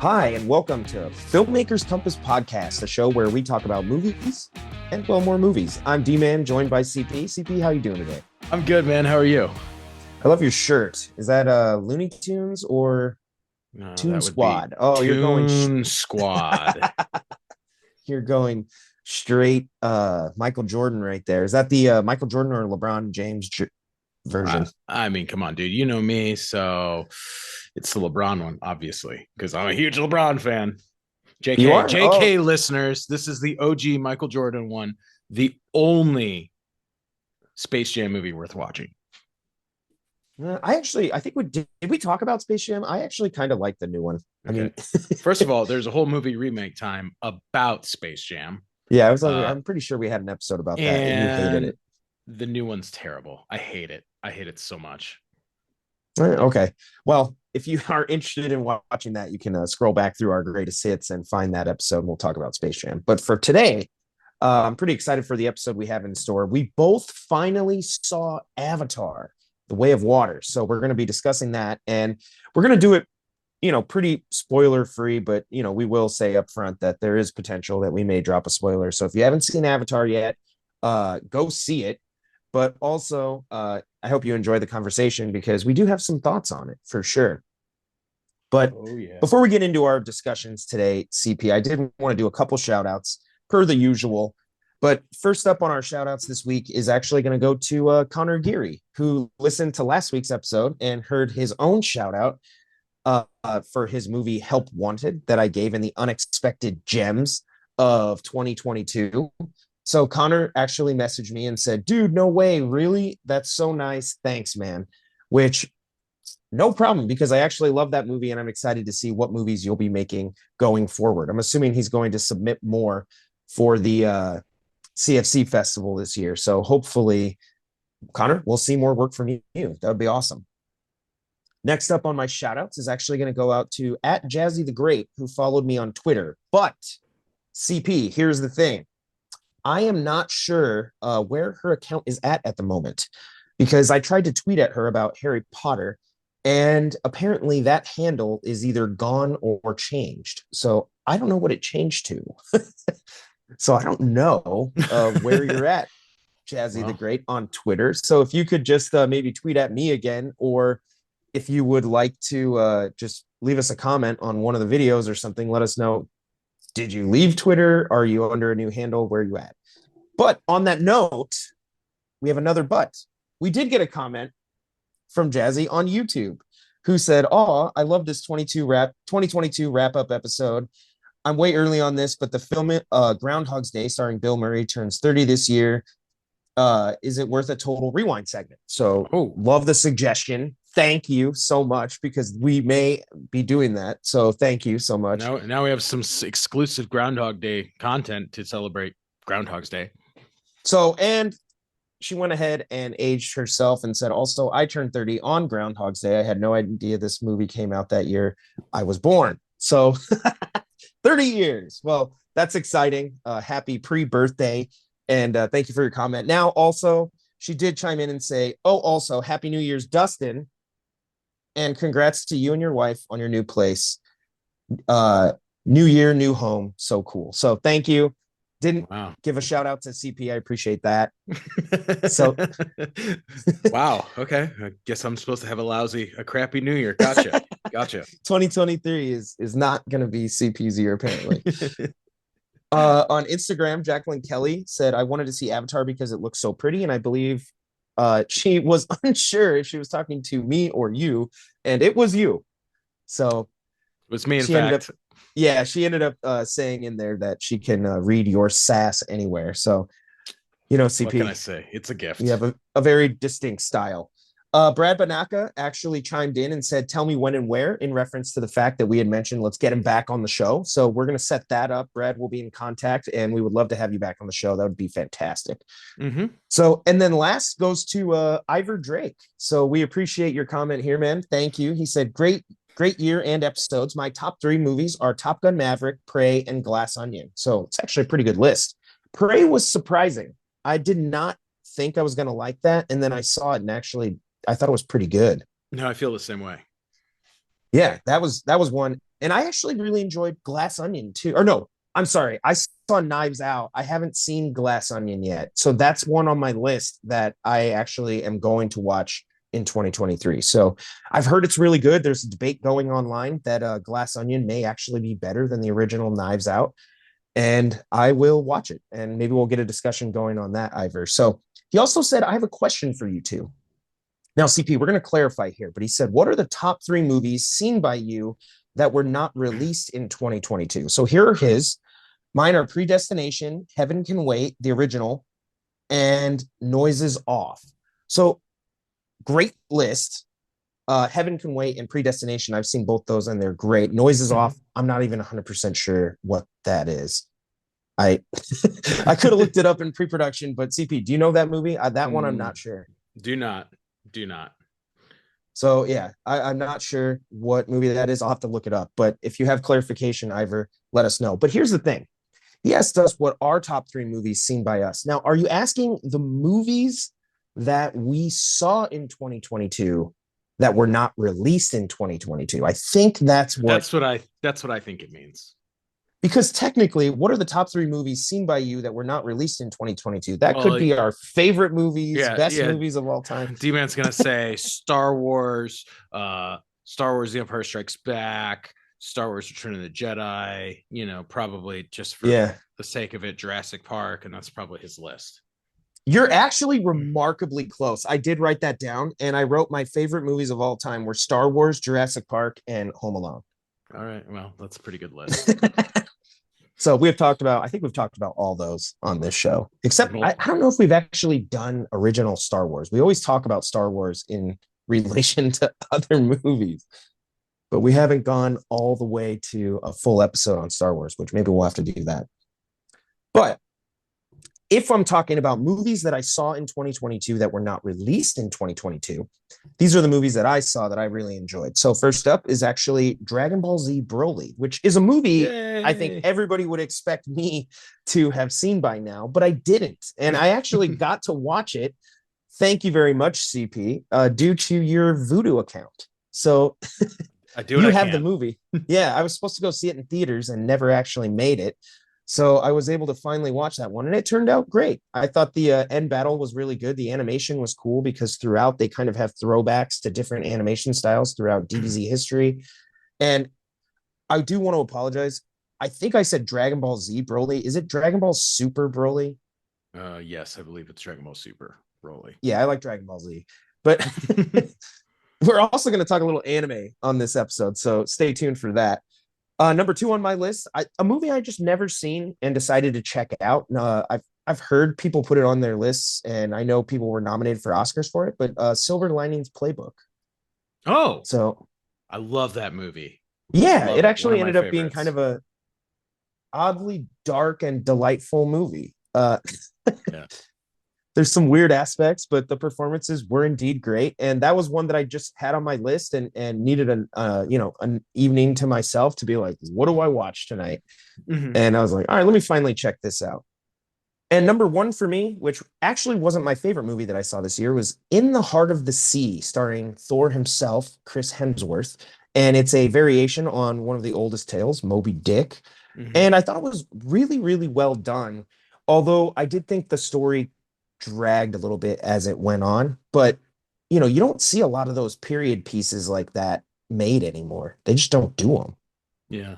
Hi, and welcome to Filmmakers Compass Podcast, a show where we talk about movies and, well, more movies. I'm D-Man, joined by CP. CP, how you doing today? I'm good, man. How are you? I love your shirt. Is that Looney Tunes or No, Toon that would be Squad? Oh, Toon Squad. you're going straight Michael Jordan right there. Is that the Michael Jordan or LeBron James version? I mean, come on, dude. You know me, so it's the LeBron one, obviously, because I'm a huge LeBron fan. You JK, are? Oh, JK listeners, this is the OG Michael Jordan one, the only Space Jam movie worth watching. I think did we talk about Space Jam? I actually kind of like the new one. I Okay. mean, First of all, there's a whole movie remake time about Space Jam. yeah, Uh, I'm pretty sure we had an episode about that, and you hated and it. the new one's terrible. I hate it. I hate it so much. Okay. Well, if you are interested in watching that, you can scroll back through our greatest hits and find that episode. And we'll talk about Space Jam. But for today, I'm pretty excited for the episode we have in store. We both finally saw Avatar, The Way of Water. So we're going to be discussing that. And we're going to do it, pretty spoiler free. But, we will say up front that there is potential that we may drop a spoiler. So if you haven't seen Avatar yet, go see it. But also, I hope you enjoy the conversation because we do have some thoughts on it for sure. But Oh yeah. before we get into our discussions today, CP, I did want to do a couple shout outs per the usual. But first up on our shout outs this week is actually going to go to Connor Geary, who listened to last week's episode and heard his own shout out for his movie Help Wanted that I gave in the unexpected gems of 2022. So Connor actually messaged me and said, dude, no way, really? That's so nice. Thanks, man. Which, no problem, because I actually love that movie and I'm excited to see what movies you'll be making going forward. I'm assuming he's going to submit more for the CFC festival this year. So hopefully, Connor, we'll see more work from you. That would be awesome. Next up on my shout outs is actually going to go out to at Jazzy the Great, who followed me on Twitter. But CP, here's the thing. I am not sure where her account is at the moment because I tried to tweet at her about Harry Potter, and apparently that handle is either gone or changed. So I don't know what it changed to. So I don't know where you're at, Jazzy the Well, Great, on Twitter. So if you could just maybe tweet at me again, or if you would like to just leave us a comment on one of the videos or something, let us know. Did you leave Twitter? Are you under a new handle? Where are you at? But on that note, we have another but. We did get a comment from Jazzy on YouTube who said, "Oh, I love this 2022 wrap up episode. I'm way early on this, but the film Groundhog's Day starring Bill Murray turns 30 this year. Is it worth a total rewind segment?" So oh, love the suggestion. Thank you so much because we may be doing that. So thank you so much. now we have some exclusive Groundhog Day content to celebrate Groundhog's Day. So, and she went ahead and aged herself and said, also, I turned 30 on Groundhog's Day. I had no idea this movie came out that year. I was born. So 30 years. Well, that's exciting. Happy pre-birthday. And thank you for your comment. Now, also, she did chime in and say, oh, also, Happy New Year's, Dustin. And congrats to you and your wife on your new place. Uh, New year, new home. So cool. So thank you. Didn't Wow. give a shout out to CP. I appreciate that. So Wow. Okay. I guess I'm supposed to have a crappy New Year. Gotcha. Gotcha. 2023 is not going to be CP's year apparently. On Instagram, Jacqueline Kelly said, I wanted to see Avatar because it looks so pretty. And I believe she was unsure if she was talking to me or you, and it was you. So It was me, in she ended up, fact. yeah, she ended up saying in there that she can read your sass anywhere. So, What can I CP, say? It's a you gift. have a very distinct style. Brad Banaka actually chimed in and said, tell me when and where, in reference to the fact that we had mentioned, let's get him back on the show. So we're going to set that up. Brad will be in contact and we would love to have you back on the show. That would be fantastic. Mm-hmm. So, and then last goes to Ivor Drake. So we appreciate your comment here, man. Thank you. He said, great year and episodes. My top three movies are Top Gun Maverick, Prey, and Glass Onion. So it's actually a pretty good list. Prey was surprising. I did not think I was going to like that. And then I saw it and actually I thought it was pretty good. No, I feel the same way. Yeah, that was one. And I actually really enjoyed Glass Onion too. Or no, I'm sorry. I saw Knives Out. I haven't seen Glass Onion yet. So that's one on my list that I actually am going to watch in 2023. So I've heard it's really good. There's a debate going online that Glass Onion may actually be better than the original Knives Out. And I will watch it. And maybe we'll get a discussion going on that, Ivor. So he also said, I have a question for you two. Now, CP, we're going to clarify here, but he said, what are the top three movies seen by you that were not released in 2022? So here are his. Mine are Predestination, Heaven Can Wait, the original, and Noises Off. So great list. Heaven Can Wait and Predestination. I've seen both those and they're great. Noises Off. I'm not even 100% sure what that is. I I could have looked it up in pre-production, but CP, do you know that movie? That one I'm not sure. Do not. Do not. So yeah, I'm not sure what movie that is. I'll have to look it up. But if you have clarification, Ivor, let us know. But here's the thing. He asked us what our top three movies seen by us. Now, are you asking the movies that we saw in 2022 that were not released in 2022? I think that's what I think it means. Because technically, what are the top three movies seen by you that were not released in 2022? That could be our favorite movies, best movies of all time. D-Man's gonna say Star Wars, Star Wars: The Empire Strikes Back, Star Wars: Return of the Jedi. You know, probably just for the sake of it, Jurassic Park, and that's probably his list. You're actually remarkably close. I did write that down, and I wrote my favorite movies of all time were Star Wars, Jurassic Park, and Home Alone. All right, well, that's a pretty good list. So we've talked about, I think we've talked about all those on this show, except I don't know if we've actually done original Star Wars. We always talk about Star Wars in relation to other movies, but we haven't gone all the way to a full episode on Star Wars, which maybe we'll have to do that. But if I'm talking about movies that I saw in 2022 that were not released in 2022, these are the movies that I saw that I really enjoyed. So first up is actually Dragon Ball Z Broly, which is a movie I think everybody would expect me to have seen by now, but I didn't. And I actually got to watch it. Thank you very much, CP, due to your Vudu account. So you have the movie. Yeah, I was supposed to go see it in theaters and never actually made it. So I was able to finally watch that one, and it turned out great. I thought the end battle was really good. The animation was cool because throughout they kind of have throwbacks to different animation styles throughout DBZ history. And I do want to apologize. I think I said Dragon Ball Z Broly. Is it Dragon Ball Super Broly? Yes, I believe it's Dragon Ball Super Broly. Yeah, I like Dragon Ball Z. But we're also going to talk a little anime on this episode, so stay tuned for that. Number two on my list, a movie I just never seen and decided to check out. I've heard people put it on their lists, and I know people were nominated for Oscars for it. But Silver Linings Playbook. Oh, so I love that movie. Yeah, it actually ended up being kind of a oddly dark and delightful movie. Yeah. There's some weird aspects, but the performances were indeed great. And that was one that I just had on my list and needed an evening to myself to be like, what do I watch tonight? Mm-hmm. And I was like, all right, let me finally check this out. And number one for me, which actually wasn't my favorite movie that I saw this year, was In the Heart of the Sea, starring Thor himself, Chris Hemsworth. And it's a variation on one of the oldest tales, Moby Dick. Mm-hmm. And I thought it was really, really well done. Although I did think the story dragged a little bit as it went on, but you don't see a lot of those period pieces like that made anymore. They just don't do them. Yeah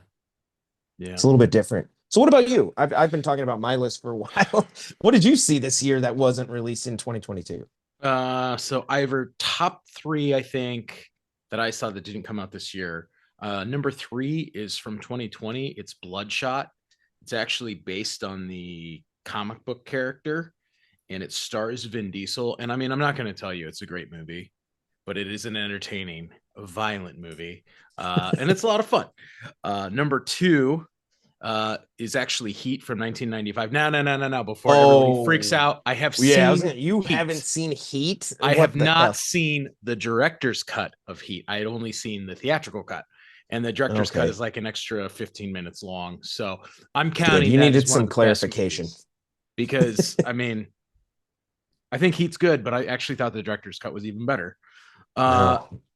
It's a little bit different. So what about you? I've been talking about my list for a while. What did you see this year that wasn't released in 2022? So Ivor, top three I think that I saw that didn't come out this year. Number three is from 2020. It's Bloodshot. It's actually based on the comic book character, and it stars Vin Diesel. And I mean, I'm not going to tell you it's a great movie, but it is an entertaining, violent movie. And it's a lot of fun. Number two is actually Heat from 1995. No. Before everybody freaks out, I have seen You haven't seen Heat? I have not seen the director's cut of Heat. I had only seen the theatrical cut. And the director's cut is like an extra 15 minutes long. So I'm counting. Good. You needed some clarification. Because, I mean, I think Heat's good, but I actually thought the director's cut was even better.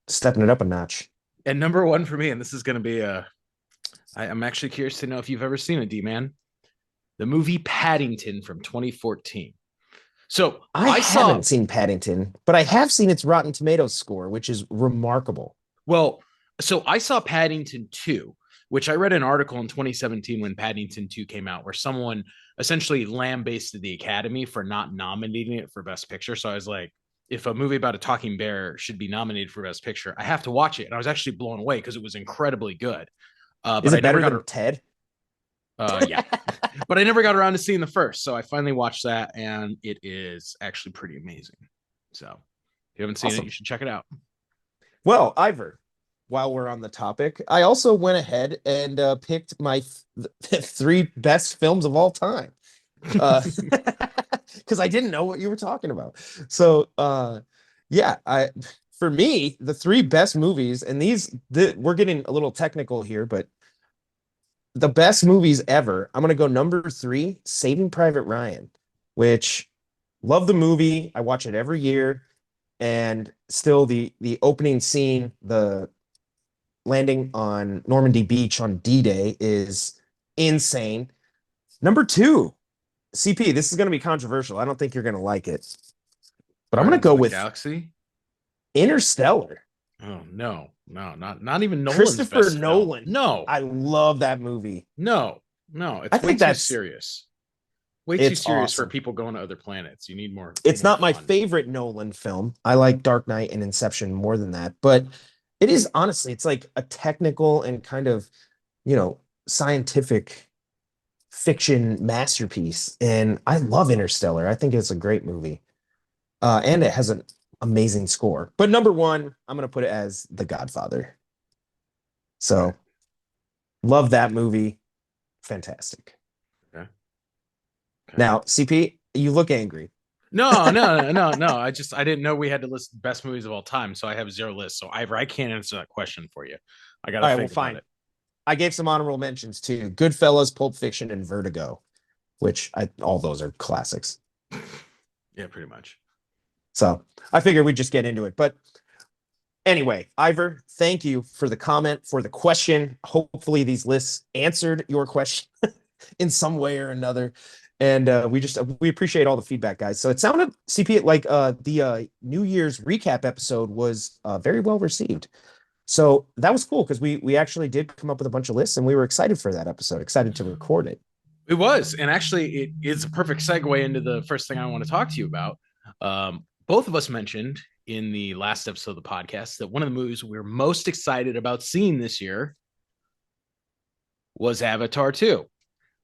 Stepping it up a notch. And number one for me, and this is going to be a I'm actually curious to know if you've ever seen it, D-Man. The movie Paddington from 2014. So I I saw, haven't seen Paddington, but I have seen its Rotten Tomatoes score, which is remarkable. well, so I saw Paddington 2, which I read an article in 2017 when Paddington 2 came out, where someone essentially lambasted the Academy for not nominating it for Best Picture. So I was like, if a movie about a talking bear should be nominated for Best Picture, I have to watch it. And I was actually blown away because it was incredibly good. Is But I it never better got, than Ted? yeah, but I never got around to seeing the first. So I finally watched that, and it is actually pretty amazing. So if you haven't seen it, Awesome. you should check it out. Well, Ivor, while we're on the topic, I also went ahead and picked my three best films of all time. Because I didn't know what you were talking about. So, yeah, for me, the three best movies, and we're getting a little technical here, but the best movies ever. I'm gonna go number three, Saving Private Ryan, which love the movie. I watch it every year, and still the opening scene, the landing on Normandy Beach on D-Day is insane. Number two, CP, this is going to be controversial. I don't think you're going to like it, but I'm going to Guardians go of the with Galaxy. Interstellar. Oh no, not even Nolan's Christopher best film. Nolan. No, I love that movie. no, I it's way think too that's serious. Way too it's serious for awesome. people going to other planets. You need It's more not my fun. favorite Nolan film. I like Dark Knight and Inception more than that, but it is honestly, it's like a technical and kind of, scientific fiction masterpiece. And I love Interstellar. I think it's a great movie. And it has an amazing score. But number one, I'm going to put it as The Godfather. Okay, So love that movie. Fantastic. okay, okay. Now, CP, you look angry. No. I didn't know we had to list best movies of all time, so I have zero lists. So Ivor, I can't answer that question for you. I got to All right, well, think about fine. it. I gave some honorable mentions too. Goodfellas, Pulp Fiction, and Vertigo, which all those are classics. Yeah, pretty much. So I figured we'd just get into it. But anyway, Ivor, thank you for the comment, for the question. Hopefully, these lists answered your question in some way or another. And we appreciate all the feedback, guys. So it sounded, CP, like the New Year's recap episode was very well received. So that was cool because we actually did come up with a bunch of lists, and we were excited for that episode, excited to record it. It was, and actually, it is a perfect segue into the first thing I want to talk to you about. Both of us mentioned in the last episode of the podcast that one of the movies we are most excited about seeing this year was Avatar 2,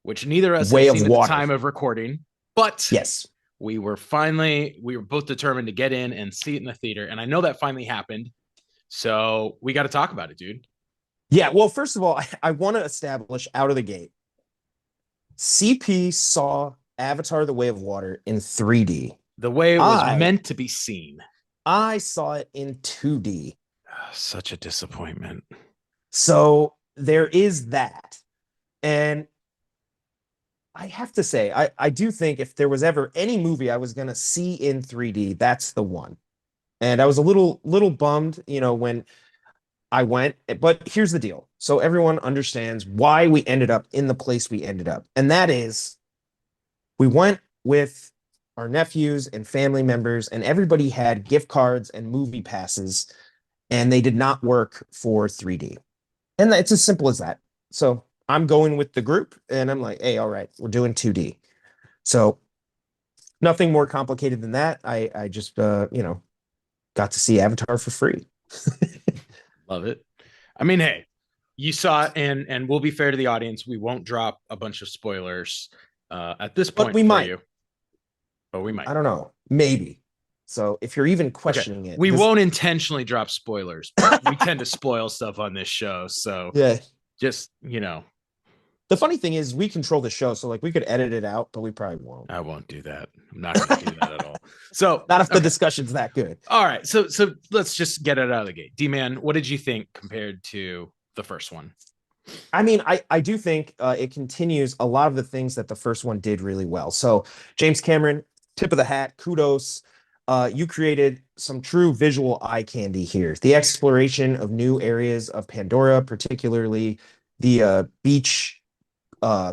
which neither of us had Way of seen at the Water. time of recording, but Yes. we were both determined to get in and see it in the theater. And I know that finally happened. So we got to talk about it, dude. Yeah. Well, first of all, I want to establish out of the gate CP saw Avatar The Way of Water in 3D. The way it was I meant to be seen. I saw it in 2D. Such a disappointment. So there is that. And I have to say, I do think if there was ever any movie I was going to see in 3D, that's the one. And I was a little bummed, when I went, but here's the deal. So everyone understands why we ended up in the place we ended up. And that is we went with our nephews and family members, and everybody had gift cards and movie passes, and they did not work for 3D. And it's as simple as that. So I'm going with the group, and I'm like, hey, all right, we're doing 2D. So nothing more complicated than that. I just got to see Avatar for free. Love it. I mean, hey, you saw it, and we'll be fair to the audience. We won't drop a bunch of spoilers at this point But we for might. you. But we might. I don't know. Maybe. So if you're even questioning it, we won't intentionally drop spoilers, but we tend to spoil stuff on this show. So yeah. just, The funny thing is we control the show, so like we could edit it out, but we probably won't. I won't do that. I'm not going to do that at all. So not if the discussion's that good. All right. So let's just get it out of the gate. D-Man, what did you think compared to the first one? I mean, I do think it continues a lot of the things that the first one did really well. So James Cameron, tip of the hat, kudos. You created some true visual eye candy here. The exploration of new areas of Pandora, particularly the beach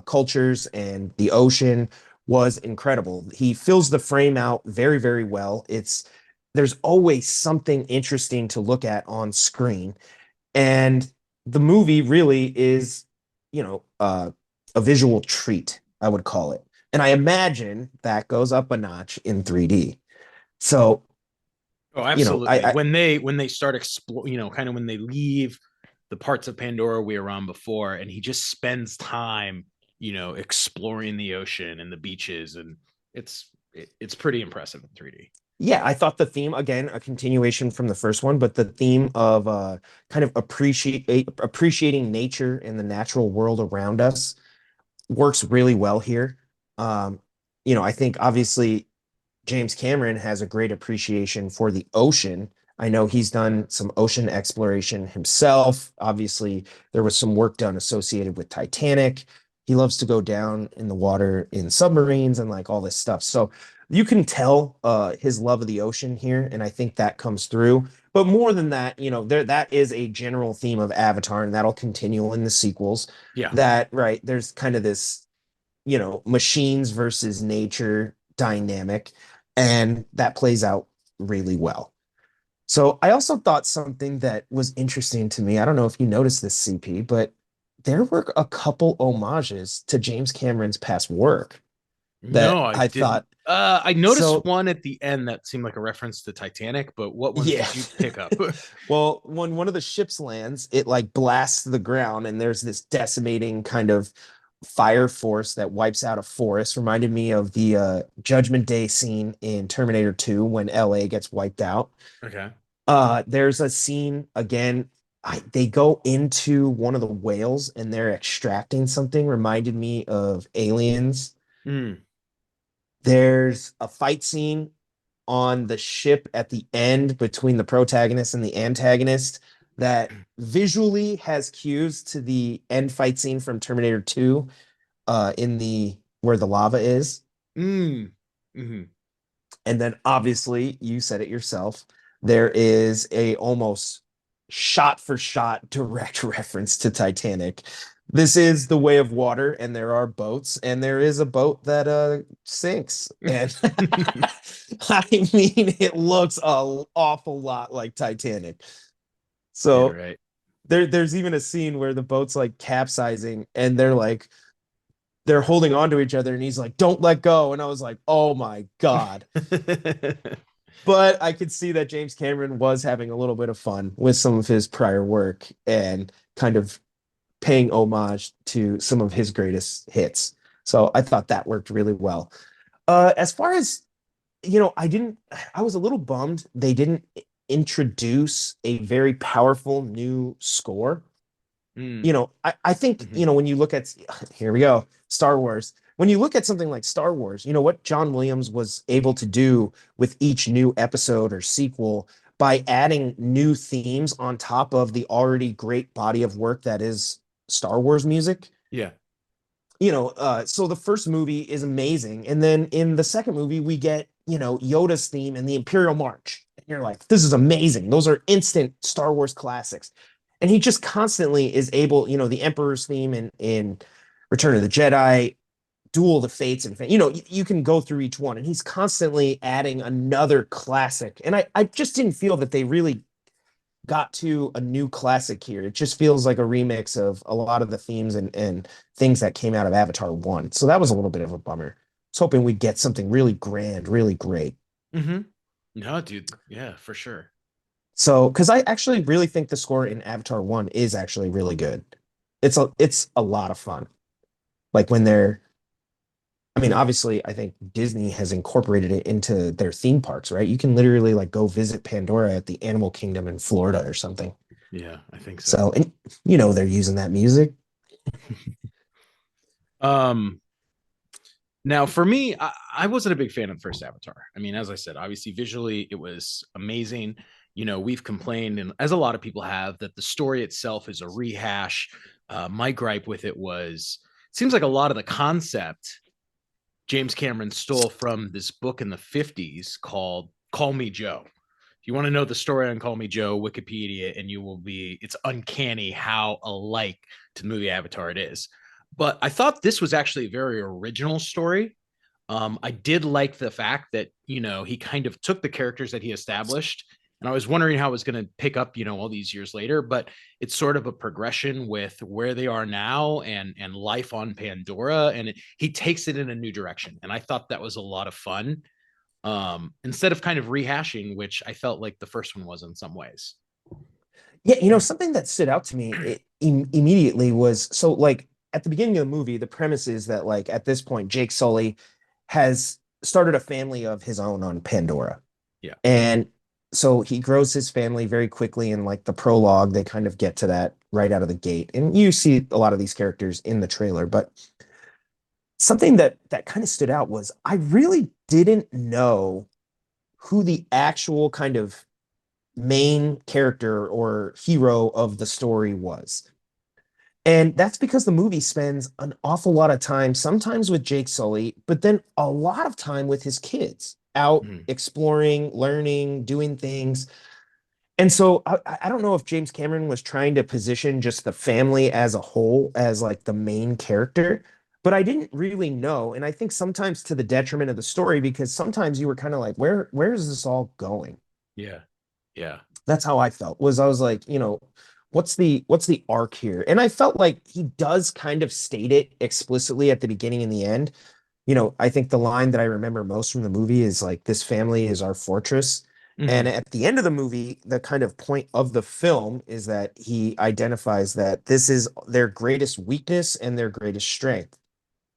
cultures and the ocean was incredible. He fills the frame out very, very well. There's always something interesting to look at on screen. And the movie really is, a visual treat, I would call it. And I imagine that goes up a notch in 3D. So, Oh, you know, absolutely. When they start explore, kind of when they leave the parts of Pandora we were on before, and he just spends time, exploring the ocean and the beaches, and it's pretty impressive in 3D. yeah, I thought the theme, again, a continuation from the first one, but the theme of kind of appreciating nature and the natural world around us works really well here. Um, I think obviously James Cameron has a great appreciation for the ocean. I know he's done some ocean exploration himself. Obviously, there was some work done associated with Titanic. He loves to go down in the water in submarines and like all this stuff. So you can tell his love of the ocean here, and I think that comes through. But more than that, that is a general theme of Avatar, and that'll continue in the sequels. Yeah. That right, there's kind of this machines versus nature dynamic, and that plays out really well. So I also thought something that was interesting to me. I don't know if you noticed this, CP, but there were a couple homages to James Cameron's past work that No, I I didn't. thought. I noticed So one at the end that seemed like a reference to Titanic, but what ones yeah. did you pick up? Well, when one of the ships lands, it like blasts the ground, and there's this decimating kind of fire force that wipes out a forest. Reminded me of the Judgment Day scene in Terminator 2 when LA gets wiped out. Okay. There's a scene again. They go into one of the whales and they're extracting something. Reminded me of Aliens. Mm. There's a fight scene on the ship at the end between the protagonist and the antagonist that visually has cues to the end fight scene from Terminator 2 in the where the lava is. Mm. Hmm. And then obviously you said it yourself, there is a almost shot for shot direct reference to Titanic. This is the way of water, and there are boats, and there is a boat that sinks. And I mean, it looks an awful lot like Titanic. Yeah, So right. there's even a scene where the boat's like capsizing, and they're holding on to each other, and he's like, "Don't let go." And I was like, "Oh my God." But I could see that James Cameron was having a little bit of fun with some of his prior work and kind of paying homage to some of his greatest hits. So I thought that worked really well. As far as, I was a little bummed they didn't introduce a very powerful new score. Mm. I think, Hmm. when you look at, here we go, Star Wars. When you look at something like Star Wars, what John Williams was able to do with each new episode or sequel by adding new themes on top of the already great body of work that is Star Wars music. Yeah. So the first movie is amazing. And then in the second movie, we get, Yoda's theme and the Imperial March. And you're like, this is amazing. Those are instant Star Wars classics. And he just constantly is able, the Emperor's theme in Return of the Jedi, Duel of the Fates, and you can go through each one, and he's constantly adding another classic. And I just didn't feel that they really got to a new classic here. It just feels like a remix of a lot of the themes and things that came out of Avatar 1. So that was a little bit of a bummer. I was hoping we'd get something really grand, really great. Hmm. No, dude. Yeah, for sure. So, because I actually really think the score in Avatar 1 is actually really good. It's a lot of fun. Like when they're I mean, obviously, I think Disney has incorporated it into their theme parks, right? You can literally like go visit Pandora at the Animal Kingdom in Florida or something. Yeah, I think so. So, and they're using that music. Um, Now, for me, I wasn't a big fan of the first Avatar. I mean, as I said, obviously visually it was amazing. We've complained, and as a lot of people have, that the story itself is a rehash. My gripe with it was, it seems like a lot of the concept James Cameron stole from this book in the 50s called Call Me Joe. you want to know the story on Call Me Joe, Wikipedia, and you will be, it's uncanny how alike to the movie Avatar it is. But I thought this was actually a very original story. I did like the fact that, he kind of took the characters that he established, and I was wondering how it was going to pick up, all these years later, but it's sort of a progression with where they are now and life on Pandora, and he takes it in a new direction. And I thought that was a lot of fun. Instead of kind of rehashing, which I felt like the first one was in some ways. Yeah, something that stood out to me immediately was so like at the beginning of the movie, the premise is that like at this point, Jake Sully has started a family of his own on Pandora. Yeah. And so he grows his family very quickly. In like the prologue, they kind of get to that right out of the gate. And you see a lot of these characters in the trailer, but something that kind of stood out was I really didn't know who the actual kind of main character or hero of the story was. And that's because the movie spends an awful lot of time, sometimes with Jake Sully, but then a lot of time with his kids out Mhm. exploring, learning, doing things. And so I don't know if James Cameron was trying to position just the family as a whole as like the main character, but I didn't really know. And I think sometimes to the detriment of the story, because sometimes you were kind of like, where is this all going? Yeah. Yeah. That's how I felt. Was I was like, what's the arc here? And I felt like he does kind of state it explicitly at the beginning and the end. I think the line that I remember most from the movie is like, this family is our fortress. And Hmm. at the end of the movie, the kind of point of the film is that he identifies that this is their greatest weakness and their greatest strength,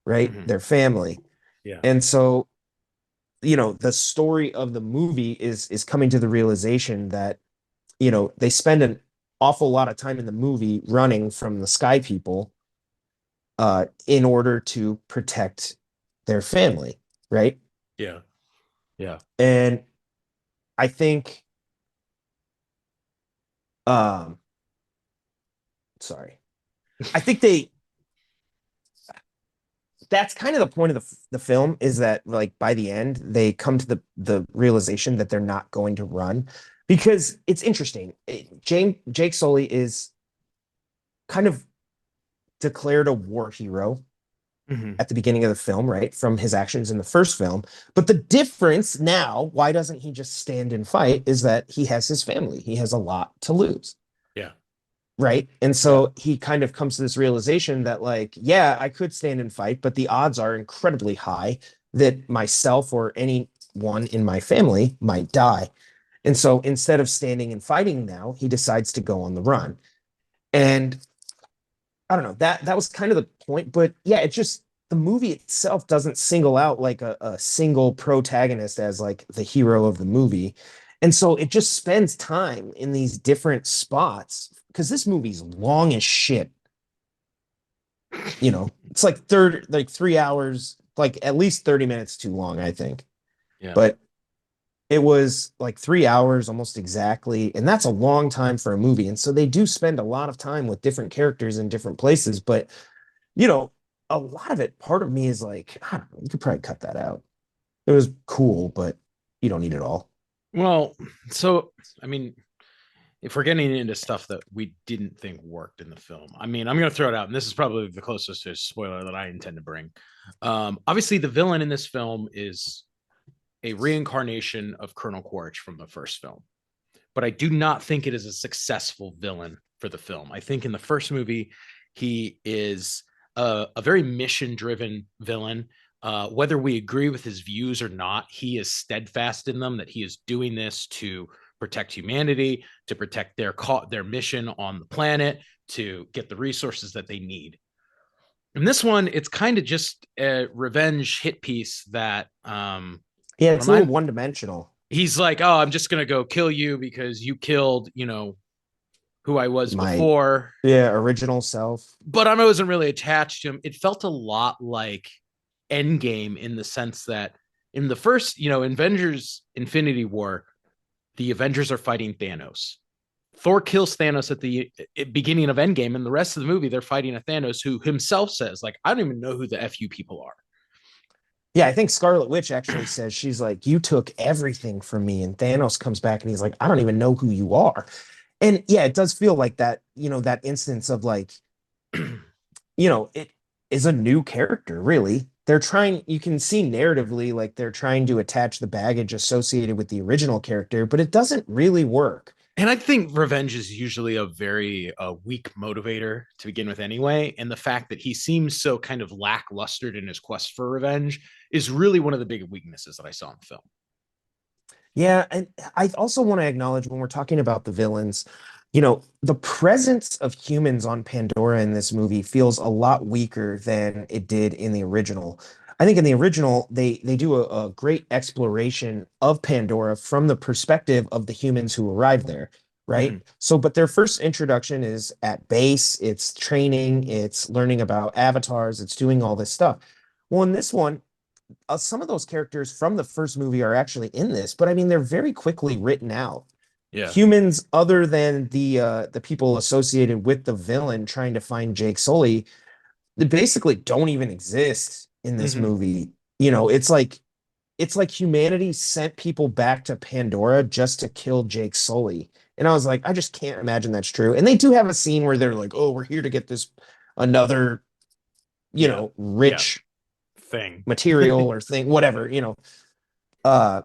right? Hmm. Their family. Yeah. And so, the story of the movie is coming to the realization that, they spend an awful lot of time in the movie running from the Sky People in order to protect their family, right? Yeah. Yeah. And I think, um, sorry, I think that's kind of the point of the film is that like by the end they come to the realization that they're not going to run because it's interesting. Jake Sully is kind of declared a war hero Hmm. at the beginning of the film, right? From his actions in the first film. But the difference now, why doesn't he just stand and fight, is that he has his family. He has a lot to lose. Yeah. Right. And Yeah. so he kind of comes to this realization that, like, yeah, I could stand and fight, but the odds are incredibly high that myself or anyone in my family might die. And so instead of standing and fighting now, he decides to go on the run. And I don't know, that was kind of the point. But yeah, it just the movie itself doesn't single out like a single protagonist as like the hero of the movie. And so it just spends time in these different spots because this movie's long as shit. It's like 3 hours, like at least 30 minutes too long, I think. Yeah. But it was like 3 hours almost exactly. And that's a long time for a movie. And so they do spend a lot of time with different characters in different places. But, you know, a lot of it, part of me is like, I don't know, you could probably cut that out. It was cool, but you don't need it all. Well, so I mean, if we're getting into stuff that we didn't think worked in the film, I mean, I'm going to throw it out, and this is probably the closest to a spoiler that I intend to bring. Obviously, the villain in this film is a reincarnation of Colonel Quaritch from the first film, but I do not think it is a successful villain for the film. I think in the first movie, he is a very mission driven villain. Whether we agree with his views or not, he is steadfast in them that he is doing this to protect humanity, to protect their mission on the planet, to get the resources that they need. In this one, it's kind of just a revenge hit piece that Yeah, it's a little remind one dimensional. he's like, oh, I'm just gonna go kill you because you killed, who I was My, before. yeah, original self. But I wasn't really attached to him. It felt a lot like Endgame in the sense that in the first, Avengers Infinity War, the Avengers are fighting Thanos. Thor kills Thanos at the beginning of Endgame, and the rest of the movie, they're fighting a Thanos who himself says, like, I don't even know who the FU people are. Yeah, I think Scarlet Witch actually says she's like, you took everything from me. And Thanos comes back and he's like, I don't even know who you are. And yeah, it does feel like that, that instance of like, it is a new character, really. They're trying, you can see narratively like they're trying to attach the baggage associated with the original character, but it doesn't really work. And I think revenge is usually a very weak motivator to begin with, anyway. And the fact that he seems so kind of lackluster in his quest for revenge is really one of the big weaknesses that I saw in the film. Yeah, and I also want to acknowledge when we're talking about the villains, the presence of humans on Pandora in this movie feels a lot weaker than it did in the original. I think in the original, they do a great exploration of Pandora from the perspective of the humans who arrive there, right? Mm-hmm. So, but their first introduction is at base, it's training, it's learning about avatars, it's doing all this stuff. Well, in this one, some of those characters from the first movie are actually in this, but I mean, they're very quickly written out. Yeah. Humans other than the people associated with the villain trying to find Jake Sully, they basically don't even exist in this Mm-hmm. movie. It's like humanity sent people back to Pandora just to kill Jake Sully. And I was like, I just can't imagine that's true. And they do have a scene where they're like, "Oh, we're here to get this another, Yeah. Yeah. rich Thing. material or thing, whatever. Uh,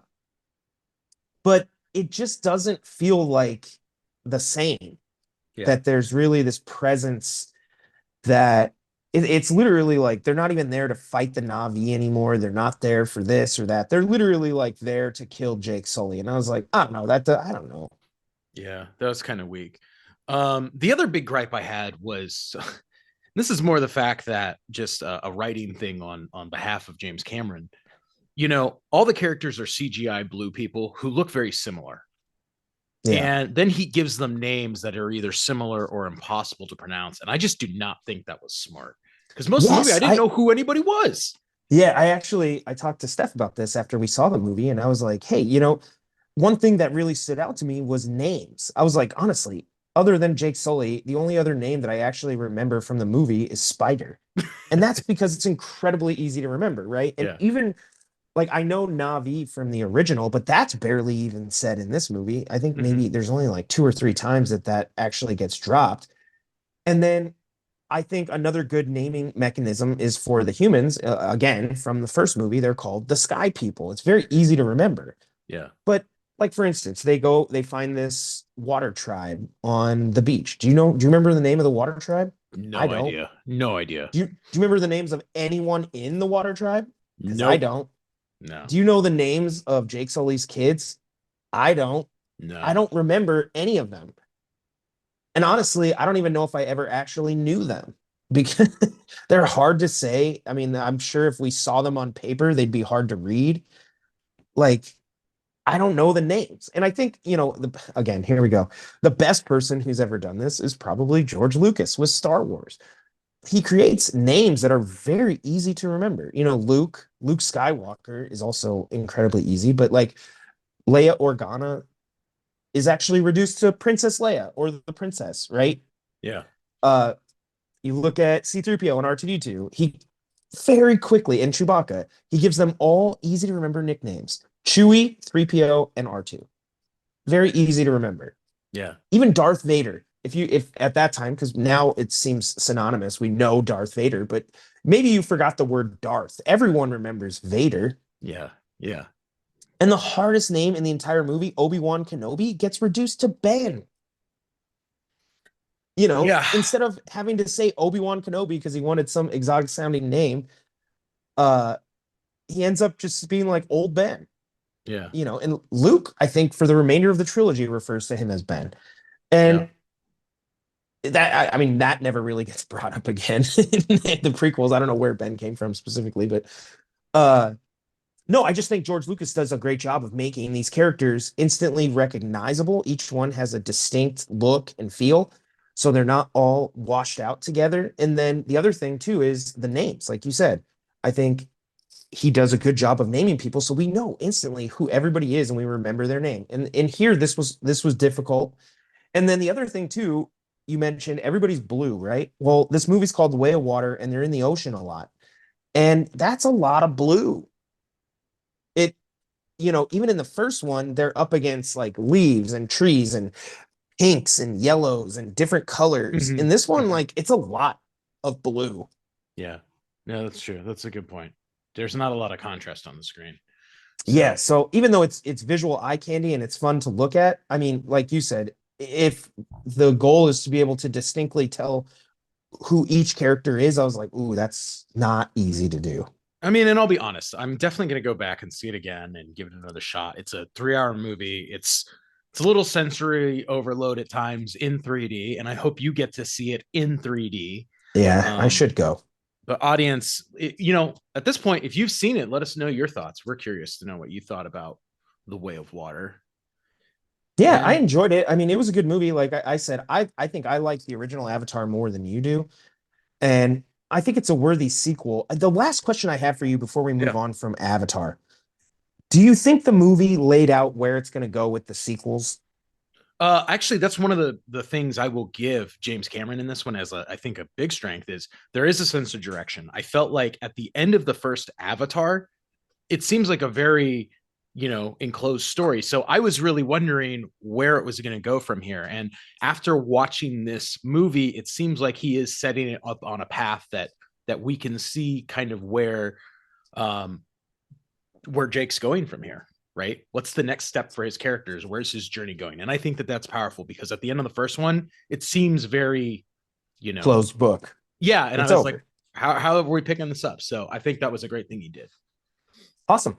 but it just doesn't feel like the same. Yeah. That there's really this presence that it's literally like they're not even there to fight the Navi anymore. They're not there for this or that. They're literally like there to kill Jake Sully. And I was like, I don't know that. I don't know. Yeah. That was kind of weak. The other big gripe I had was this is more the fact that just a writing thing on behalf of James Cameron. All the characters are CGI blue people who look very similar. Yeah. And then he gives them names that are either similar or impossible to pronounce. And I just do not think that was smart. Because most of the movie, I Yes. didn't know who anybody was. Yeah. I talked to Steph about this after we saw the movie, and I was like, hey, one thing that really stood out to me was names. I was like, honestly, other than Jake Sully, the only other name that I actually remember from the movie is Spider. And that's because it's incredibly easy to remember, right? And Yeah. even like I know Navi from the original, but that's barely even said in this movie. I think Mm-hmm. maybe there's only like two or three times that actually gets dropped. And then I think another good naming mechanism is for the humans. Again, from the first movie, they're called the Sky People. It's very easy to remember. Yeah. But like for instance, they find this water tribe on the beach. Do you remember the name of the water tribe? I No don't. idea. No idea. Do you remember the names of anyone in the water tribe? Because I Nope. don't. No. Do you know the names of Jake Sully's kids? I don't. I No. don't remember any of them. And honestly, I don't even know if I ever actually knew them because they're hard to say. I mean, I'm sure if we saw them on paper, they'd be hard to read. Like, I don't know the names. And I think, again, here we go. The best person who's ever done this is probably George Lucas with Star Wars. He creates names that are very easy to remember. Luke Skywalker is also incredibly easy, but like Leia Organa is actually reduced to Princess Leia or the princess, right? Yeah. Uh, you look at C-3PO and R2D2, he very quickly, and Chewbacca, he gives them all easy to remember nicknames. Chewie, 3PO, and R2. Very easy to remember. Yeah. Even Darth Vader, if at that time, because now it seems synonymous, we know Darth Vader, but maybe you forgot the word Darth. Everyone remembers Vader. Yeah. Yeah. And the hardest name in the entire movie, Obi-Wan Kenobi, gets reduced to Ben. Yeah. Instead of having to say Obi-Wan Kenobi because he wanted some exotic sounding name, uh, he ends up just being like old Ben. Yeah. And Luke, I think for the remainder of the trilogy refers to him as Ben. Yeah. And I mean, that never really gets brought up again in the prequels. I don't know where Ben came from specifically, but uh no, I just think George Lucas does a great job of making these characters instantly recognizable. Each one has a distinct look and feel, so they're not all washed out together. And then the other thing too is the names, like you said. I think he does a good job of naming people, so we know instantly who everybody is and we remember their name. And here this was difficult. And then the other thing too, you mentioned everybody's blue, right? Well, this movie's called The Way of Water, and they're in the ocean a lot. And that's a lot of blue. even in the first one, they're up against like leaves and trees and pinks and yellows and different colors. Hmm. In this one, Hmm. like it's a lot of blue. Yeah. No, that's true. That's a good point. There's not a lot of contrast on the screen. Yeah, So, so even though it's visual eye candy and it's fun to look at, I mean, like you said, if the goal is to be able to distinctly tell who each character is, I was like, ooh, that's not easy to do. I mean, and I'll be honest, I'm definitely going to go back and see it again and give it another shot. It's a 3 hour movie. It's a little sensory overload at times in 3D, and I hope you get to see it in 3D. Yeah, I Um, should go. but audience, at this point, if you've seen it, let us know your thoughts. We're curious to know what you thought about The Way of Water. Yeah, I And enjoyed it. I mean, it was a good movie. Like I said, I think I like the original Avatar more than you do. And I think it's a worthy sequel. The last question I have for you before we move yeah, on from Avatar, do you think the movie laid out where it's going to go with the sequels? actually, that's one of the things I will give James Cameron in this one as I think a big strength is there is a sense of direction. I felt like at the end of the first Avatar, it seems like a very enclosed story, so I was really wondering where it was going to go from here. And after watching this movie, it seems like he is setting it up on a path that we can see kind of um where Jake's going from here, right? What's the next step for his characters? Where's his journey going? And I think that that's powerful because at the end of the first one, it seems very, you know Closed book. yeah, and I It's was like, over. how are we picking this up? So I think that was a great thing he did. Awesome.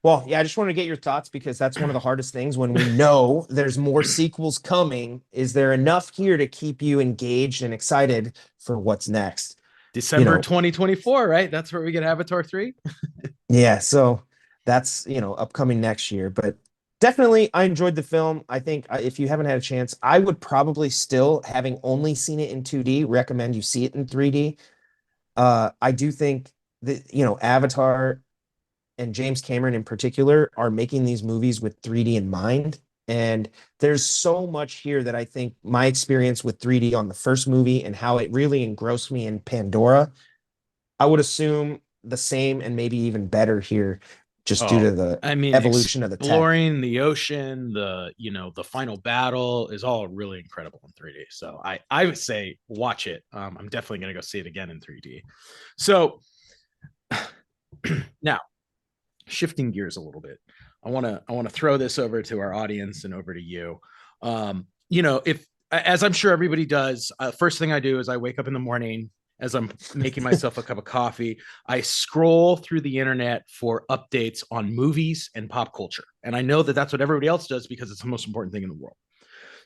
Well, yeah, I just wanted to get your thoughts because that's one of the hardest things when we know there's more sequels coming. Is there enough here to keep you engaged and excited for what's next? You December know, 2024, right? That's where we get Avatar 3. yeah, so that's, upcoming next year, but definitely I enjoyed the film. I think if you haven't had a chance, I would probably still, having only seen it in 2D, recommend you see it in 3D. I do think that, Avatar and James Cameron in particular are making these movies with 3D in mind. And there's so much here that I think my experience with 3D on the first movie and how it really engrossed me in Pandora, I would assume the same and maybe even better here, just due Oh, to the I mean, evolution of the tech. exploring the ocean, the final battle is all really incredible in 3D. So I would say watch it. I'm definitely gonna go see it again in 3D. So now shifting gears a little bit, I want to throw this over to our audience and over to you. If as I'm sure everybody does, first thing I do is I wake up in the morning as I'm making myself a cup of coffee. I scroll through the internet for updates on movies and pop culture, and I know that that's what everybody else does because it's the most important thing in the world.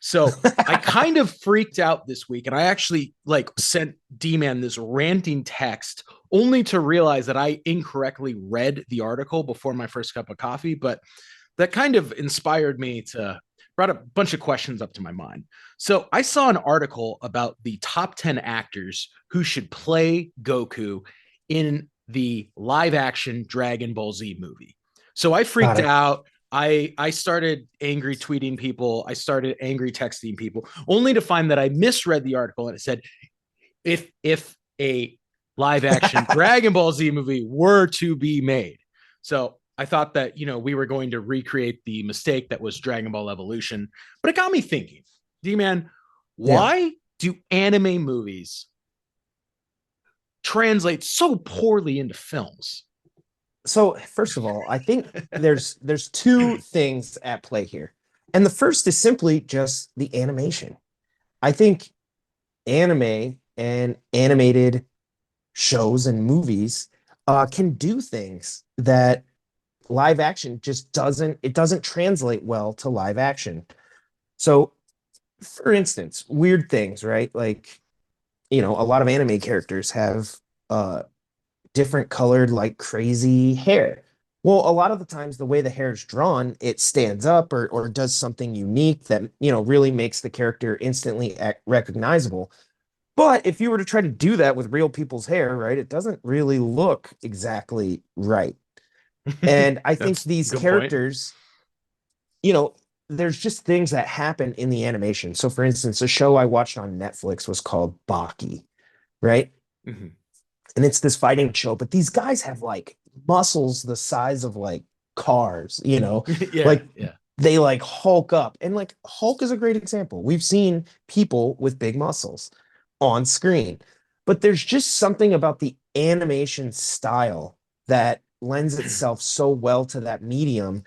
So I kind of freaked out this week and I actually like sent D-Man this ranting text only to realize that I incorrectly read the article before my first cup of coffee. But that kind of inspired me to brought a bunch of questions up to my mind. So I saw an article about the top 10 actors who should play Goku in the live action Dragon Ball Z movie. So I freaked Got it. out. I started angry tweeting people. I started angry texting people, only to find that I misread the article and it said if a live action Dragon Ball Z movie were to be made. So I thought that we were going to recreate the mistake that was Dragon Ball Evolution, but it got me thinking, D-Man, Yeah. why do anime movies translate so poorly into films? So first of all, I think there's two things at play here. And the first is simply just the animation. I think anime and animated shows and movies can do things that live action just doesn't translate well to live action. So, for instance, weird things, right? Like, a lot of anime characters have uh different colored, like crazy hair. Well, a lot of the times the way the hair is drawn, it stands up or does something unique that, really makes the character instantly recognizable. But if you were to try to do that with real people's hair, right, it doesn't really look exactly right. And I think That's a these good point. characters, you know, there's just things that happen in the animation. So, for instance, a show I watched on Netflix was called Baki, right? Mhm. And it's this fighting show, but these guys have like muscles the size of like cars, you know, Yeah, like yeah. they like Hulk up. And like Hulk is a great example. We've seen people with big muscles on screen, but there's just something about the animation style that lends itself so well to that medium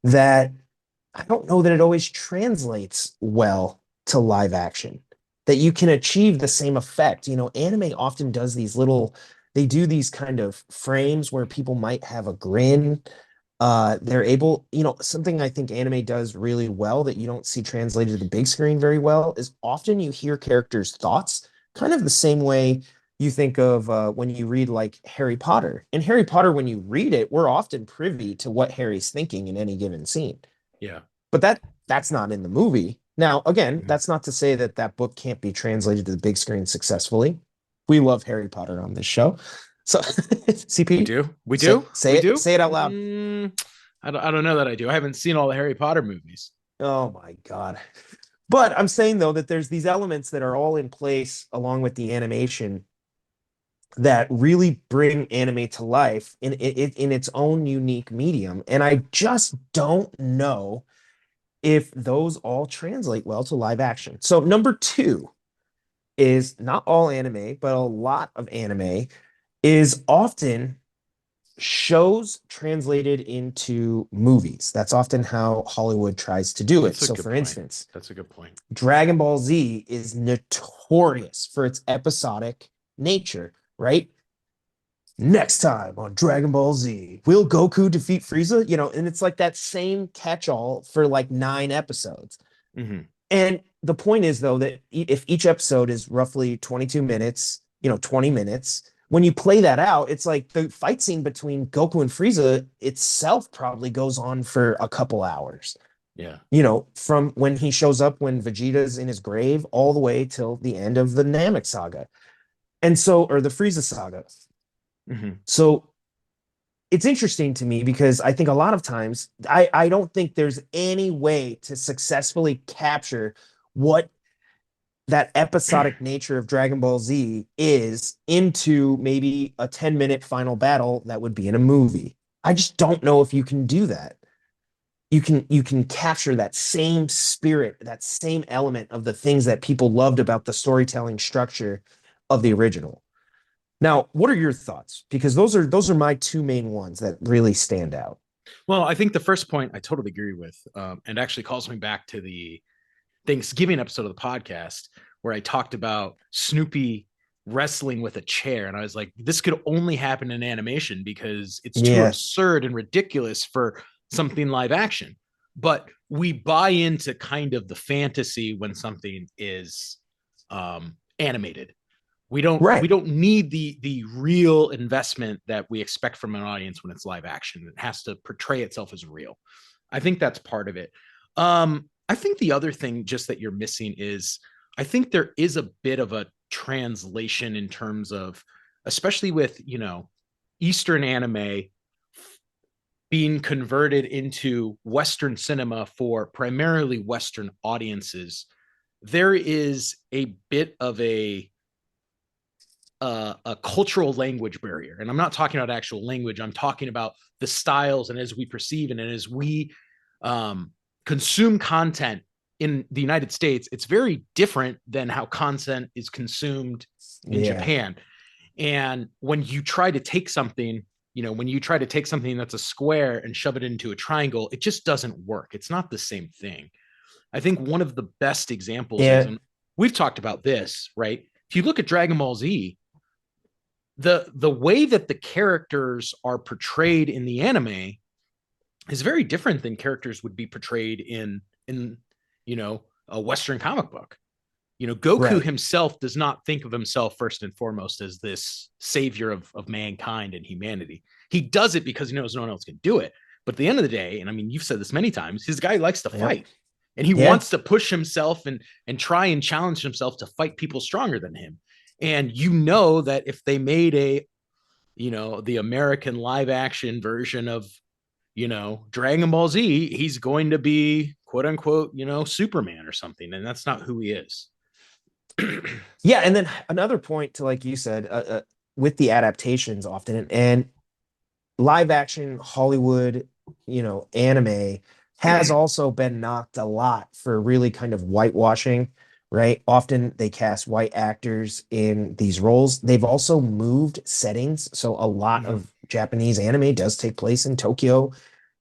that I don't know that it always translates well to live action, that you can achieve the same effect. You know, anime often does these little, they do these kind of frames where people might have a grin. They're able, you know, something I think anime does really well that you don't see translated to the big screen very well is often you hear characters' thoughts, kind of the same way you think of when you read like Harry Potter. In Harry Potter, when you read it, we're often privy to what Harry's thinking in any given scene, Yeah. but that's not in the movie. Now, again, Mhm. that's not to say that that book can't be translated to the big screen successfully. We love Harry Potter on this show. So, We CP, do. We say do. say We it do. say it out loud. I don't know that I do. I haven't seen all the Harry Potter movies. Oh my God. But I'm saying though that there's these elements that are all in place along with the animation that really bring anime to life in its own unique medium. And I just don't know if those all translate well to live action. So number two is not all anime, but a lot of anime is often shows translated into movies. That's often how Hollywood tries to do it. That's a So good for point. instance, That's a good point. Dragon Ball Z is notorious for its episodic nature, right? Next time on Dragon Ball Z, will Goku defeat Frieza? You know, and it's like that same catch-all for like 9 episodes. Hmm. And the point is, though, that if each episode is roughly 22 minutes, you know, 20 minutes, when you play that out, it's like the fight scene between Goku and Frieza itself probably goes on for a couple hours. Yeah. You know, from when he shows up when Vegeta's in his grave all the way till the end of the Namek saga. And so, or the Frieza saga. Hmm. So it's interesting to me because I think a lot of times I don't think there's any way to successfully capture what that episodic nature of Dragon Ball Z is into maybe a 10-minute final battle that would be in a movie. I just don't know if you can do that. You can capture that same spirit, that same element of the things that people loved about the storytelling structure of the original. Now, what are your thoughts? Because those are my two main ones that really stand out. Well, I think the first point I totally agree with, and actually calls me back to the Thanksgiving episode of the podcast where I talked about Snoopy wrestling with a chair. And I was like, this could only happen in animation because it's too Yeah, absurd and ridiculous for something live action. But we buy into kind of the fantasy when something is animated. We right. don't need the real investment that we expect from an audience when it's live action. It has to portray itself as real. I think that's part of it. I think the other thing just that you're missing is I think there is a bit of a translation in terms of, especially with, Eastern anime being converted into Western cinema for primarily Western audiences. There is a bit of a cultural language barrier. And I'm not talking about actual language. I'm talking about the styles and as we perceive and as we consume content in the United States, it's very different than how content is consumed in Yeah. Japan. And when you try to take something, when you try to take something that's a square and shove it into a triangle, it just doesn't work. It's not the same thing. I think one of the best examples is, Yeah. and we've talked about this, right? If you look at Dragon Ball Z, the way that the characters are portrayed in the anime is very different than characters would be portrayed in a Western comic book. Goku Right. himself does not think of himself first and foremost as this savior of mankind and humanity. He does it because he knows no one else can do it. But at the end of the day, and I mean, you've said this many times, his guy likes to Yep. fight and he Yeah. wants to push himself and try and challenge himself to fight people stronger than him. And you know that if they made the American live action version of, Dragon Ball Z, he's going to be quote unquote, Superman or something. And that's not who he is. Yeah. And then another point to, like you said, with the adaptations often and live action Hollywood anime has also been knocked a lot for really kind of whitewashing, right? Often they cast white actors in these roles. They've also moved settings. So a lot Mhm. of Japanese anime does take place in Tokyo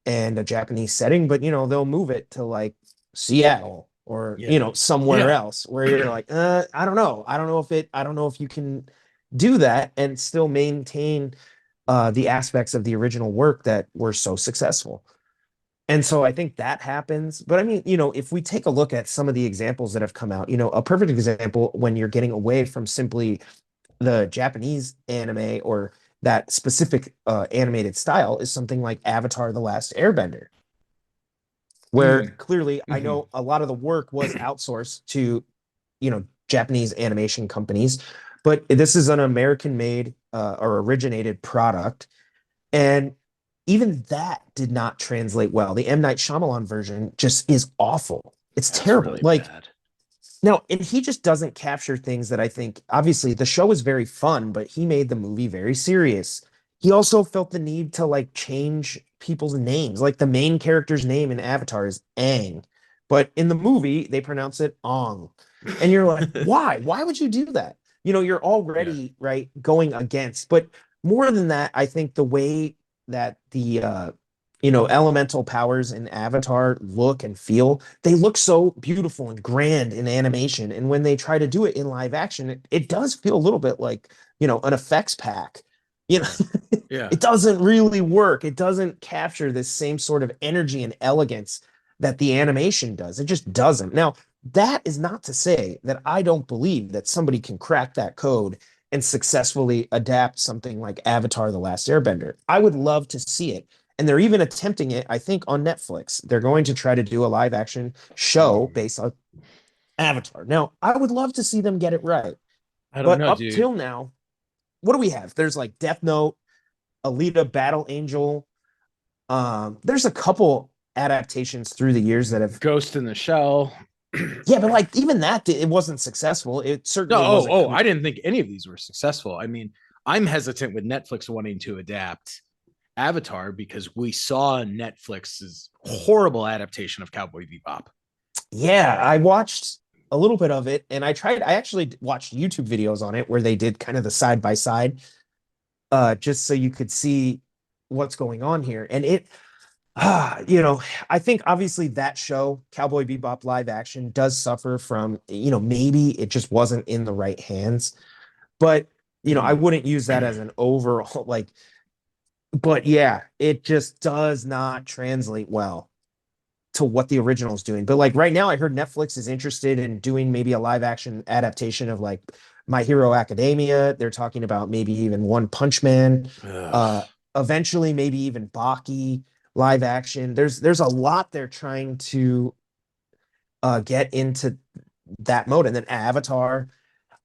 and a Japanese setting, but they'll move it to like Seattle or Yeah. somewhere Yeah. else where you're like, I don't know. I don't know if you can do that and still maintain the aspects of the original work that were so successful. And so I think that happens. But I mean, if we take a look at some of the examples that have come out, a perfect example when you're getting away from simply the Japanese anime or that specific animated style is something like Avatar: The Last Airbender, where Mm. clearly I Hmm. know a lot of the work was outsourced to, Japanese animation companies, but this is an American made or originated product. And even that did not translate well. The M. Night Shyamalan version just is awful. It's Yeah, it's terrible. really Like, bad. no, and he just doesn't capture things that I think, obviously, the show is very fun, but he made the movie very serious. He also felt the need to like change people's names. Like the main character's name in Avatar is Aang, but in the movie, they pronounce it Ong. And you're like, why? Why would you do that? You're Yeah. already right going against. But more than that, I think the way that the elemental powers in Avatar look and feel, they look so beautiful and grand in animation. And when they try to do it in live action, it does feel a little bit like, an effects pack. You know, Yeah. Yeah. it doesn't really work. It doesn't capture this same sort of energy and elegance that the animation does. It just doesn't. Now, that is not to say that I don't believe that somebody can crack that code and successfully adapt something like Avatar: The Last Airbender. I would love to see it. And they're even attempting it, I think, on Netflix. They're going to try to do a live action show Mm. based on Avatar. Now, I would love to see them get it right. I don't But know, up dude. till now, what do we have? There's like Death Note, Alita Battle Angel. There's a couple adaptations through the years that have, Ghost in the Shell. yeah, but like even that, it wasn't successful. It No, certainly wasn't. I didn't think any of these were successful. I mean, I'm hesitant with Netflix wanting to adapt Avatar because we saw Netflix's horrible adaptation of Cowboy Bebop. Yeah, I watched a little bit of it and I actually watched YouTube videos on it where they did kind of the side by side, just so you could see what's going on here. And I think obviously that show, Cowboy Bebop live action, does suffer from, maybe it just wasn't in the right hands. But, I Mm. wouldn't use that as an overall, like, but yeah, it just does not translate well to what the original is doing. But like right now, I heard Netflix is interested in doing maybe a live action adaptation of like My Hero Academia. They're talking about maybe even One Punch Man. Uh, Ugh. eventually, maybe even Baki live action. There's a lot they're trying to get into that mode, and then Avatar.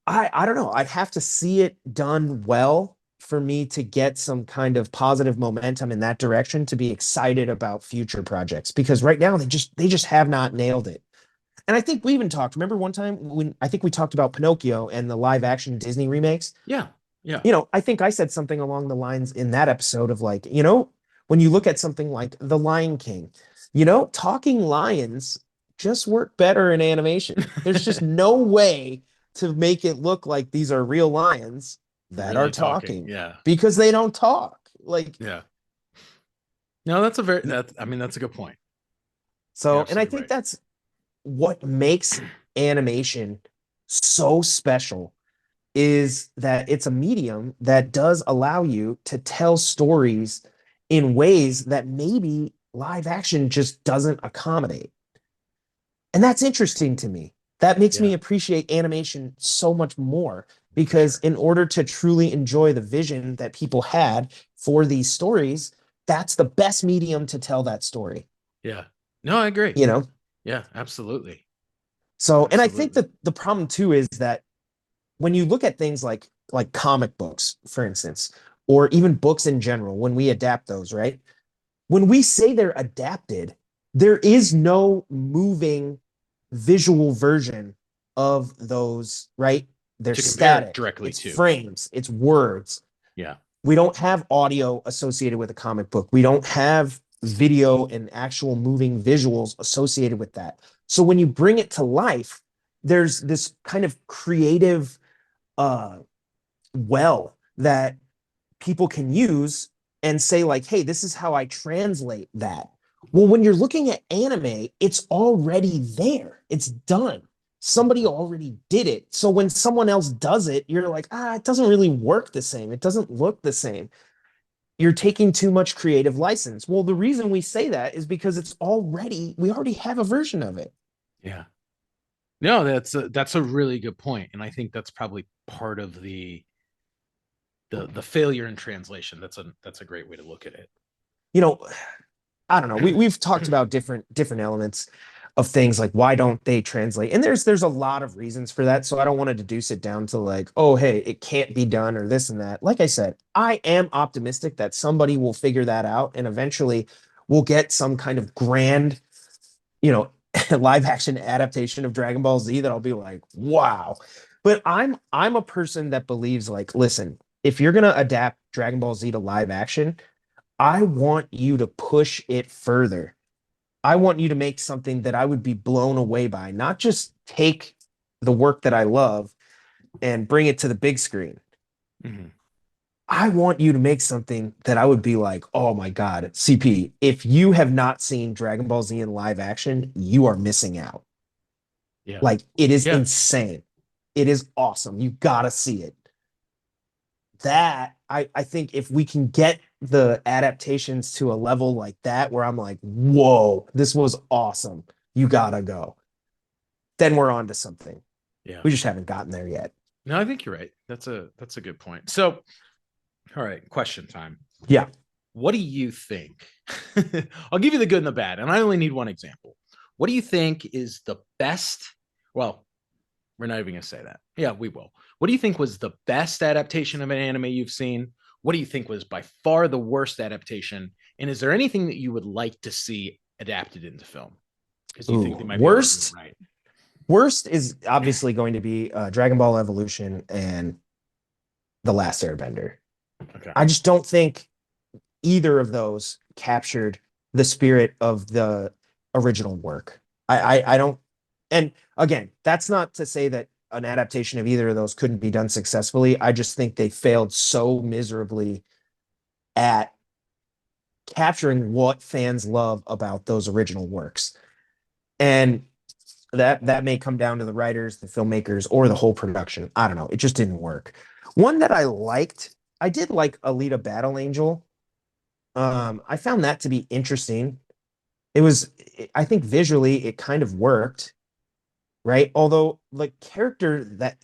I don't know. I'd have to see it done well for me to get some kind of positive momentum in that direction to be excited about future projects because right now they just have not nailed it. And I think we even talked, remember one time when I think we talked about Pinocchio and the live action Disney remakes? Yeah. Yeah. I think I said something along the lines in that episode of like, when you look at something like The Lion King, talking lions just work better in animation. There's just no way to make it look like these are real lions that are Really talking. talking Yeah. because they don't talk. Like, Yeah. No, that's a very that I mean that's a good point. You're so, and I absolutely think right. that's what makes animation so special is that it's a medium that does allow you to tell stories in ways that maybe live action just doesn't accommodate. And that's interesting to me. That makes Yeah, me appreciate animation so much more for because sure. in order to truly enjoy the vision that people had for these stories, that's the best medium to tell that story, Yeah. No, I agree. you know? Yeah, absolutely. So, and I think Absolutely. that the problem too is that when you look at things like comic books, for instance, or even books in general, when we adapt those, right? When we say they're adapted, there is no moving visual version of those, right? They're To compare it static. directly It's to. frames, it's words. Yeah. We don't have audio associated with a comic book. We don't have video and actual moving visuals associated with that. So when you bring it to life, there's this kind of creative uh well that people can use and say like, hey, this is how I translate that. Well, when you're looking at anime, it's already there. It's done. Somebody already did it. So when someone else does it, you're like, it doesn't really work the same. It doesn't look the same. You're taking too much creative license. Well, the reason we say that is because we already have a version of it. Yeah. No, that's a really good point, and I think that's probably part of the failure in translation. That's a great way to look at it. You know, I don't know. We've talked about different elements of things like why don't they translate? And there's a lot of reasons for that. So I don't want to deduce it down to like, oh, hey, it can't be done or this and that. Like I said, I am optimistic that somebody will figure that out and eventually we'll get some kind of grand, you know, live action adaptation of Dragon Ball Z that I'll be like, wow. But I'm a person that believes like, listen, if you're gonna adapt Dragon Ball Z to live action, I want you to push it further. I want you to make something that I would be blown away by, not just take the work that I love and bring it to the big screen. Mhm. I want you to make something that I would be like, oh my God, CP, if you have not seen Dragon Ball Z in live action, you are missing out. Yeah. Like, it is Yeah. insane. It is awesome. You gotta see it. That I think if we can get the adaptations to a level like that where I'm like, whoa, this was awesome. You gotta go. Then we're on to something. Yeah. We just haven't gotten there yet. No, I think you're right. That's a good point. So, all right, question time. Yeah. What do you think? I'll give you the good and the bad, and I only need one example. What do you think is the best? Well, we're not even going to say that. Yeah, we will. What do you think was the best adaptation of an anime you've seen? What do you think was by far the worst adaptation? And is there anything that you would like to see adapted into film? Because you think Ooh, they might be able to do it worst. right. Worst is obviously going to be Dragon Ball Evolution and The Last Airbender. Okay. I just don't think either of those captured the spirit of the original work. I don't, and again, that's not to say that an adaptation of either of those couldn't be done successfully. I just think they failed so miserably at capturing what fans love about those original works. And that may come down to the writers, the filmmakers, or the whole production. I don't know. It just didn't work. One that I did like Alita Battle Angel. I found that to be interesting. It was, I think visually it kind of worked, right? Although the character that,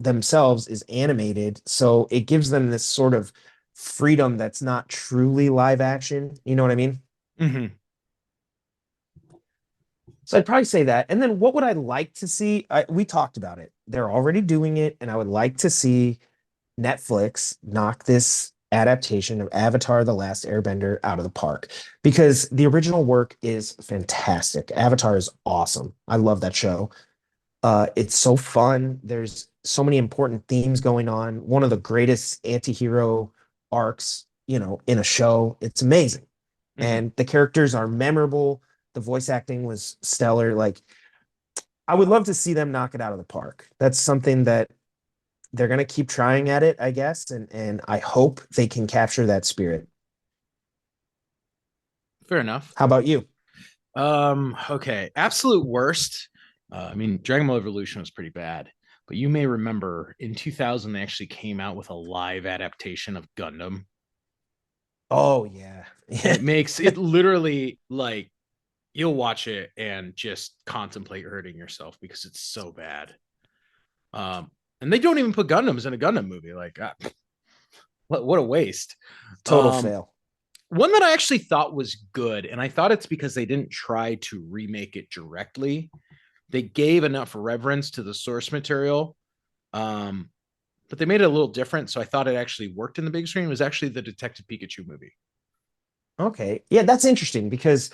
themselves is animated, so it gives them this sort of freedom that's not truly live action. You know what I mean? Mm-hmm. So I'd probably say that. And then what would I like to see? We talked about it. They're already doing it, and I would like to see Netflix knock this adaptation of Avatar: The Last Airbender out of the park because the original work is fantastic. Avatar is awesome. I love that show. It's so fun. There's so many important themes going on. One of the greatest anti-hero arcs, in a show. It's amazing. Mm-hmm. And the characters are memorable. The voice acting was stellar. Like, I would love to see them knock it out of the park. That's something that they're going to keep trying at it, I guess, and I hope they can capture that spirit. Fair enough. How about you? Okay. Absolute worst. I mean, Dragon Ball Evolution was pretty bad, but you may remember in 2000 they actually came out with a live adaptation of Gundam, Oh yeah. and Yeah. it makes it literally like you'll watch it and just contemplate hurting yourself because it's so bad. Um, and they don't even put Gundams in a Gundam movie. Like, what a waste. Total Um, fail. One that I actually thought was good, and I thought it's because they didn't try to remake it directly. They gave enough reverence to the source material, um, but they made it a little different. So I thought it actually worked in the big screen. It was actually the Detective Pikachu movie. Okay. Yeah, that's interesting because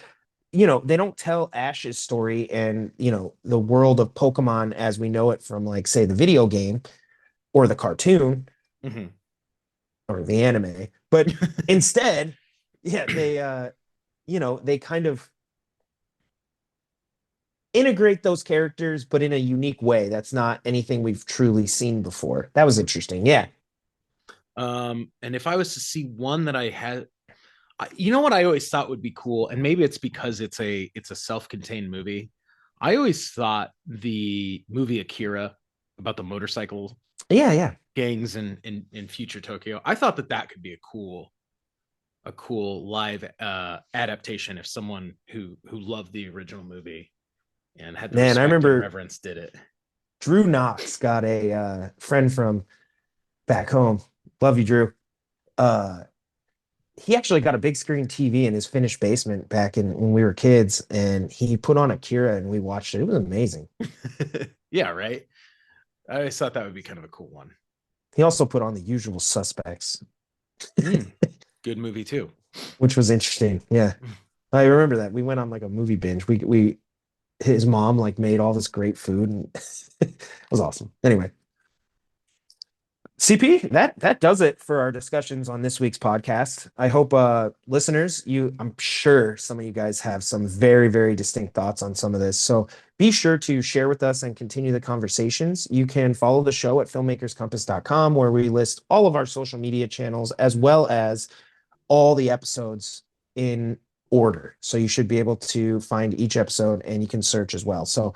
they don't tell Ash's story and, the world of Pokemon as we know it from like say the video game or the cartoon Mm-hmm. or the anime. But instead, yeah, they they kind of integrate those characters, but in a unique way. That's not anything we've truly seen before. That was interesting. Yeah. And if I was to see one that I had, you know what I always thought would be cool, and maybe it's because it's a self-contained movie. I always thought the movie Akira about the motorcycle Yeah. Yeah. gangs in future Tokyo. I thought that could be a cool live adaptation if someone who loved the original movie and had the Man, I respect and remember reverence did it. Drew Knox got a friend from back home. Love you, Drew. Uh, he actually got a big screen TV in his finished basement back in when we were kids, and he put on Akira and we watched it. It was amazing. Yeah, right. I always thought that would be kind of a cool one. He also put on The Usual Suspects, Good movie too. which was interesting. Yeah, I remember that. We went on like a movie binge. We his mom like made all this great food, and it was awesome. Anyway, CP, that does it for our discussions on this week's podcast. I hope listeners, I'm sure some of you guys have some very, very distinct thoughts on some of this. So be sure to share with us and continue the conversations. You can follow the show at filmmakerscompass.com, where we list all of our social media channels as well as all the episodes in order. So you should be able to find each episode and you can search as well. So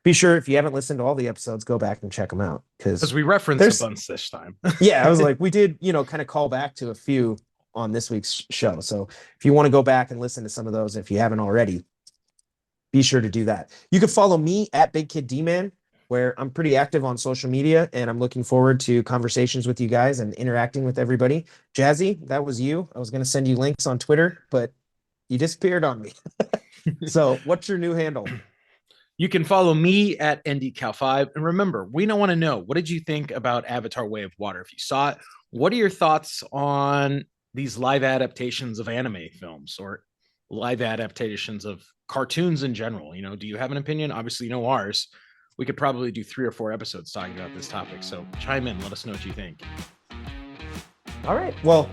be sure, if you haven't listened to all the episodes, go back and check them out, because we referenced a bunch this time. Yeah, I was like, we did, kind of call back to a few on this week's show. So if you want to go back and listen to some of those, if you haven't already, be sure to do that. You can follow me at Big Kid D-Man, where I'm pretty active on social media, and I'm looking forward to conversations with you guys and interacting with everybody. Jazzy, that was you. I was going to send you links on Twitter, but you disappeared on me. So what's your new handle? You can follow me at NDCal5. And remember, we don't want to know, what did you think about Avatar Way of Water? If you saw it, what are your thoughts on these live adaptations of anime films or live adaptations of cartoons in general? Do you have an opinion? Obviously, you know ours. We could probably do 3 or 4 episodes talking about this topic. So chime in, let us know what you think. All right. Well,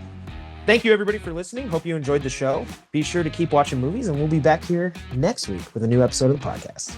thank you everybody for listening. Hope you enjoyed the show. Be sure to keep watching movies, and we'll be back here next week with a new episode of the podcast.